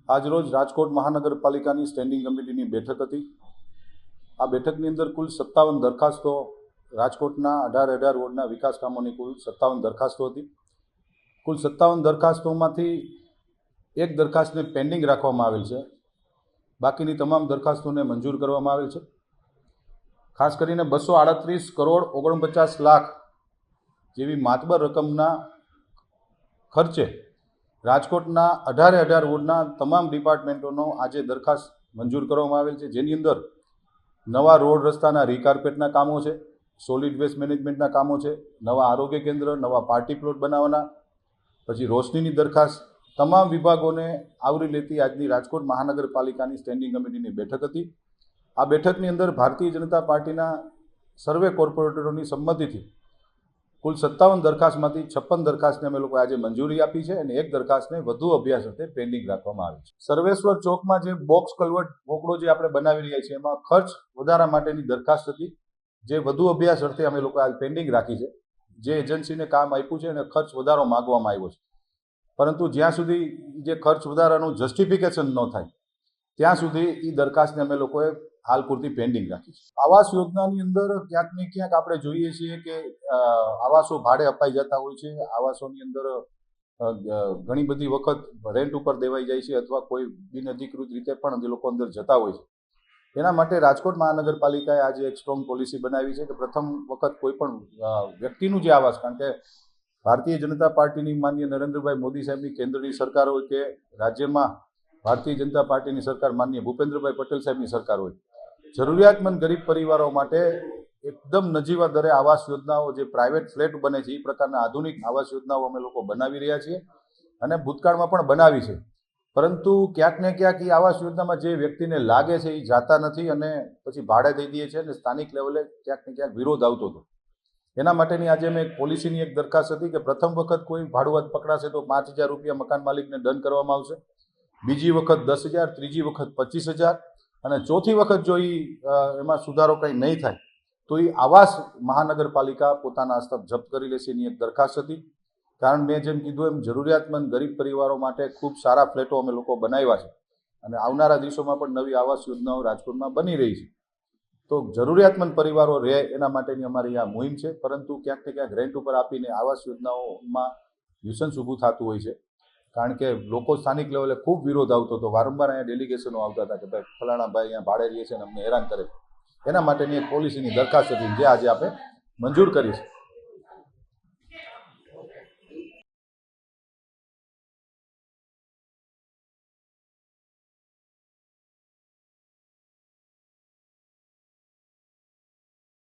આજરોજ રાજકોટ મહાનગરપાલિકાની સ્ટેન્ડિંગ કમિટીની બેઠક હતી। આ બેઠકની અંદર કુલ 57 દરખાસ્તો રાજકોટના 18 વોર્ડના વિકાસ કામોની કુલ 57 દરખાસ્તો હતી। કુલ 57 દરખાસ્તોમાંથી એક દરખાસ્તને પેન્ડિંગ રાખવામાં આવેલ છે, બાકીની તમામ દરખાસ્તોને મંજૂર કરવામાં આવેલ છે। ખાસ કરીને 238 કરોડ 49 લાખ જેવી માતબર રકમના ખર્ચે રાજકોટના 18 વોર્ડના તમામ ડિપાર્ટમેન્ટોનો આજે દરખાસ્ત મંજૂર કરવામાં આવેલ છે, જેની અંદર નવા રોડ રસ્તાના રીકાર્પેટના કામો છે, સોલિડ વેસ્ટ મેનેજમેન્ટના કામો છે, નવા આરોગ્ય કેન્દ્ર, નવા પાર્ટી પ્લોટ બનાવવાના, પછી રોશનીની દરખાસ્ત, તમામ વિભાગોને આવરી લેતી આજની રાજકોટ મહાનગરપાલિકાની સ્ટેન્ડિંગ કમિટીની બેઠક હતી। આ બેઠકની અંદર ભારતીય જનતા પાર્ટીના સર્વે કોર્પોરેટરોની સંમતિથી કુલ 57 દરખાસ્તમાંથી 56 દરખાસ્તને અમે લોકો આજે મંજૂરી આપી છે અને એક દરખાસ્તને વધુ અભ્યાસ અર્થે પેન્ડિંગ રાખવામાં આવી છે। સર્વેશ્વર ચોકમાં જે બોક્સ કલવર્ટ વોકડો જે આપણે બનાવી રહ્યા છીએ એમાં ખર્ચ વધારા માટેની દરખાસ્ત હતી, જે વધુ અભ્યાસ અર્થે અમે લોકો આજ પેન્ડિંગ રાખી છે। જે એજન્સીને કામ આપ્યું છે અને ખર્ચ વધારો માગવામાં આવ્યો છે, પરંતુ જ્યાં સુધી જે ખર્ચ વધારાનું જસ્ટિફિકેશન ન થાય ત્યાં સુધી એ દરખાસ્તને અમે લોકોએ હાલ પૂરતી પેન્ડિંગ રાખી છે। આવાસ યોજનાની અંદર ક્યાંક ને ક્યાંક આપણે જોઈએ છીએ કે આવાસો ભાડે અપાઈ જતા હોય છે, આવાસોની અંદર ઘણી બધી વખત રેન્ટ ઉપર દેવાઈ જાય છે અથવા કોઈ બિનઅધિકૃત રીતે પણ એ લોકો અંદર જતા હોય છે। એના માટે રાજકોટ મહાનગરપાલિકાએ આજે એક સ્ટ્રોંગ પોલિસી બનાવી છે કે પ્રથમ વખત કોઈ પણ વ્યક્તિનું જે આવાસ, કારણ કે ભારતીય જનતા પાર્ટીની માનનીય નરેન્દ્રભાઈ મોદી સાહેબની કેન્દ્રની સરકાર હોય કે રાજ્યમાં ભારતીય જનતા પાર્ટીની સરકાર માનનીય ભૂપેન્દ્રભાઈ પટેલ સાહેબની સરકાર હોય, જરૂરિયાતમંદ ગરીબ પરિવારો માટે એકદમ નજીવા દરે આવાસ યોજનાઓ, જે પ્રાઇવેટ ફ્લેટ બને છે એ પ્રકારના આધુનિક આવાસ યોજનાઓ અમે લોકો બનાવી રહ્યા છીએ અને ભૂતકાળમાં પણ બનાવી છે। પરંતુ ક્યાંક ને ક્યાંક એ આવાસ યોજનામાં જે વ્યક્તિને લાગે છે એ જાતા નથી અને પછી ભાડે દઈ દે છે અને સ્થાનિક લેવલે ક્યાંક ને ક્યાંક વિરોધ આવતો હતો। એના માટેની આજે મેં એક પોલિસીની એક દરખાસ્ત હતી કે પ્રથમ વખત કોઈ ભાડુઆત પકડાશે તો 5,000 રૂપિયા મકાન માલિકને દંડ કરવામાં આવશે, બીજી વખત 10,000, ત્રીજી વખત 25,000 અને ચોથી વખત જો એમાં સુધારો કંઈ નહીં થાય તો એ આવાસ મહાનગરપાલિકા પોતાના હસ્તક જપ્ત કરી લેશે એની એક દરખાસ્ત હતી। કારણ મેં જેમ કીધું એમ જરૂરિયાતમંદ ગરીબ પરિવારો માટે ખૂબ સારા ફ્લેટો અમે લોકો બનાવ્યા છે અને આવનારા દિવસોમાં પણ નવી આવાસ યોજનાઓ રાજકોટમાં બની રહી છે, તો જરૂરિયાતમંદ પરિવારો રહે એના માટેની અમારી આ મુહિમ છે। પરંતુ ક્યાંક ને ક્યાંક રેન્ટ ઉપર આપીને આવાસ યોજનાઓમાં ન્યુસન્સ ઊભું થતું હોય છે, કારણ કે લોકો સ્થાનિક લેવલે ખૂબ વિરોધ આવતો હતો, વારંવાર અહીંયા ડેલિગેશનો આવતા હતા કે ભાઈ ફલાણા ભાઈ અહીંયા ભાડે રહીએ છે અને અમને હેરાન કરે। એના માટેની એક પોલિસીની દરખાસ્ત હતી જે આજે આપણે મંજૂર કરી છે।